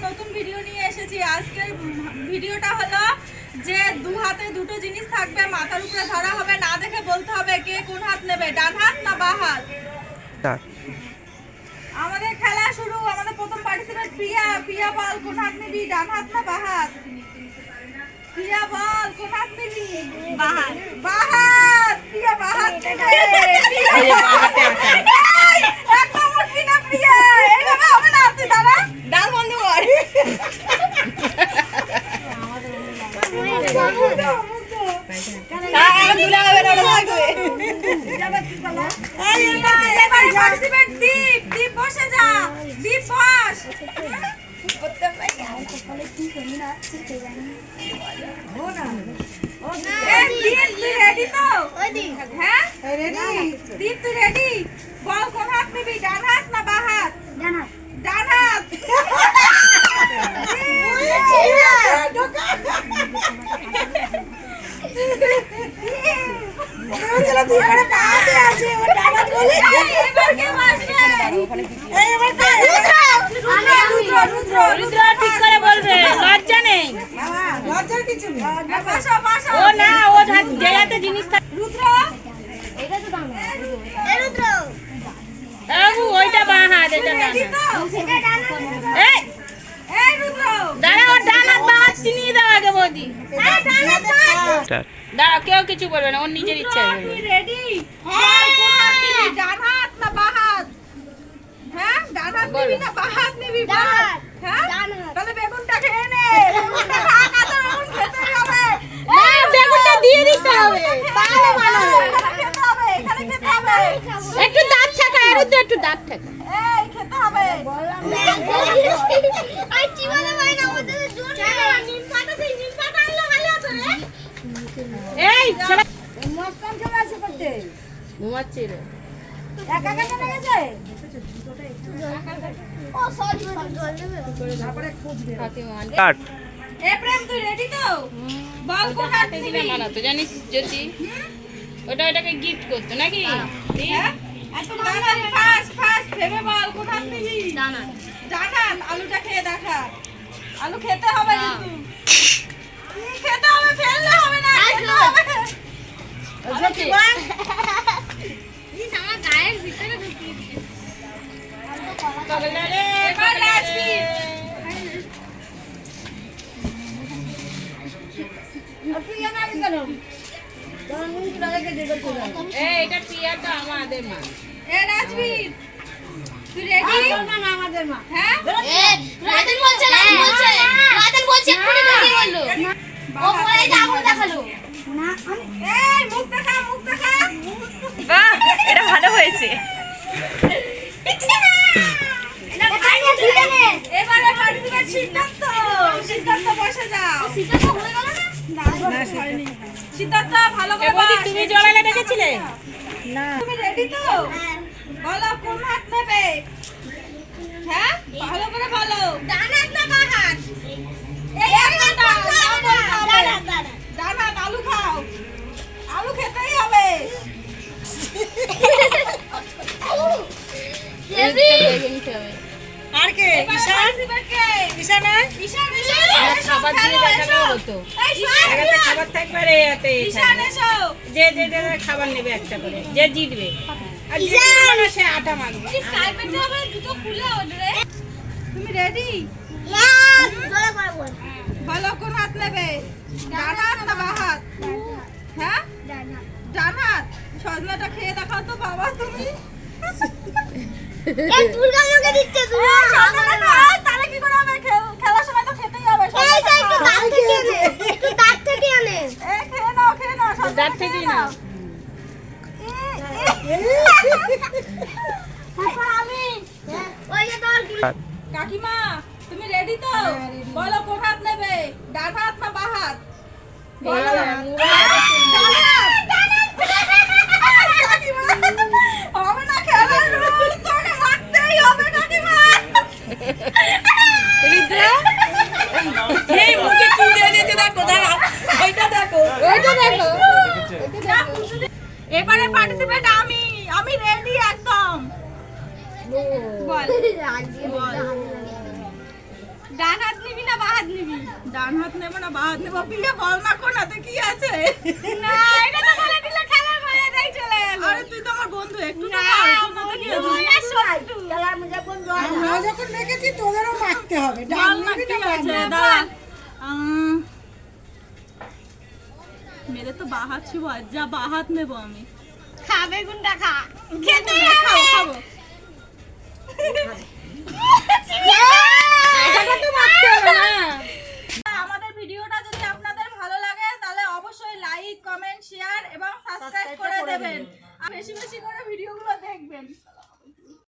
নতুন ভিডিও নিয়ে এসেছি। আজকের ভিডিওটা হলো যে দু হাতে দুটো জিনিস থাকবে, মাথার উপরে ধরা হবে, না দেখে বলতে হবে কে কোন হাত নেবে, ডান হাত না বাঁ হাত। আমাদের খেলা শুরু। আমাদের প্রথম পার্টিসিপেন্ট প্রিয়া। প্রিয়া বল কোন হাত নিবি, ডান হাত না বাঁ হাত? প্রিয়া বল কোন হাত নিবি? বাঁ হাত। বাঁ হাত। প্রিয়া বাঁ হাত নেবে। একদম উঠবি না প্রিয়া, এইভাবে হবে না। তুই দাঁড়া, ডাল বন্ধ কর। বসে যা, দীপ বস। রেডি তো? হ্যাঁ রেডি। দীপ তুই রেডি? বল কোন হাত নিবি, ডান হাত না বাঁ হাত? ডান হাত। ডান হাত। ওইটা বাঁ হাত, এটা দাঁড়া, কেউ কিছু বলবে না, ওর নিজের ইচ্ছা। ডান হাত না বাঁ হাত? হ্যাঁ, ডান হাত নিবি না বাঁ হাত নিবি? তাহলে বেগুনটা খেয়ে নে। বেগুনটা দিয়ে দিতে হবে, একটু দাঁত থাকা, এর মধ্যে একটু দাঁত থাকা, এই খেতে হবে। এই মস্তান চলে আসে করতে ঘুমাচ্ছি রে, একা একা চলে গেছে। ও সরি তারপরে খুঁজবে কাট। এ প্রেম তুই রেডি তো? বল কোন হাতে দিলে মানাতো জানিস? যদি ওটাকে গিফট করতে নাকি? হ্যাঁ এত তাড়াতাড়ি ফাস্ট ভেবে বল কোন হাত নিবি? ডান হাত। ডান হাত। আলুটা খেয়ে দেখা, আলু খেতে হবে কিন্তু, খেতে হবে, ফেললে হবে না, খেতে হবে। আমার গায়ের ভিতরে ঢুকিয়ে দিয়েছে। এবার নাচবি। এটা প্রিয়া তো আমাদের মা। এ নাচবি তুই রেডি? আমাদের মা। হ্যাঁ রাতেন বলছে, রাতেন বলছে পুরো রেডি হলো। ও বলে যাবো দেখালো না। এই মুখ দেখা, মুখ দেখা। বাহ, এটা ভালো হয়েছে। এবারে পার্টিসিপেন্ট সিদ্ধার্থ। সিদ্ধার্থ বসে যাও। সিদ্ধার্থ হয়ে গেল না? না হয়নি। সিদ্ধার্থ ভালো করে বল। তুমি জলালে দেখেছিলে না? তুমি রেডি তো? বলো কোন হাত নেবে? হ্যাঁ ভালো করে বলো, ডান হাত না বাঁ হাত? এই হাত দাও, ডান হাত। ডান হাত। আলু খাও, আলু খেতেই হবে। আর কে? ঈশান। ঈশান না? ঈশান খাবার দিয়ে দেখানো হতো। একটা খাবার থাকবে রে এতে। ঈশান এসো। যে খাবার নেবে একটা করে, যে জিতবে। আর যে জিতবে সে আটা মাখবে। স্কাইপেতে হবে দুটো খুলে ওরে। তুমি রেডি? ইয়েস, জোরে করে বল। বলো কোন হাত নেবে, ডান হাত না বাঁ হাত? হ্যাঁ ডান হাত। ডান হাত। সজনাটা খেয়ে দেখাও তো বাবা তুমি। এই দুর্গা আমাকে দিচ্ছে তুমি। তাহলে কি করে হবে? খেলার সময় তো খেতেই হবে। এই যে একটু দাঁত থেকে আনে, একটু দাঁত থেকে আনে। এই খেয়ে নাও, খেয়ে নাও, সব দাঁত থেকেই নাও। তারপর আমি ওই যে তোর কাকিমা তুমি রেডি তো? বলো কোন হাত নেবে, ডান হাত না বাঁ হাত? বলো হবে না, খেলার রুল তোকে রাখতেই হবে কাকিমা। এই মুখে কি দিয়ে দিতে দেখো, দাঁড়াও ওইটা দেখো, ওইটা দেখো। এবারে পার্টিসিপেন্ট আমি রেডি একদম। বল ডান ডান হাত নেবো না বা হাত নেবো পিঠে বল না কোনাতে কি আছে না এটা তো বলে দিলে খেলার মজাটাই চলে গেল। আরে তুই তো আমার বন্ধু একটু তো না, বল কোনাতে কি আছে আমরা যখন রেখেছি তোদেরও মাখতে হবে বল না কি আছে দাঁড়া মেরে তো বাহাত ছিল যা বাহাত নেবো আমি খাবে গুন্ডা খা খেতে খাবো খাবো এটা তো মারতে হবে না। আমাদের ভিডিওটা যদি আপনাদের ভালো লাগে তাহলে অবশ্যই লাইক কমেন্ট শেয়ার এবং সাবস্ক্রাইব করে দেবেন আর বেশি বেশি করে ভিডিওগুলো দেখবেন।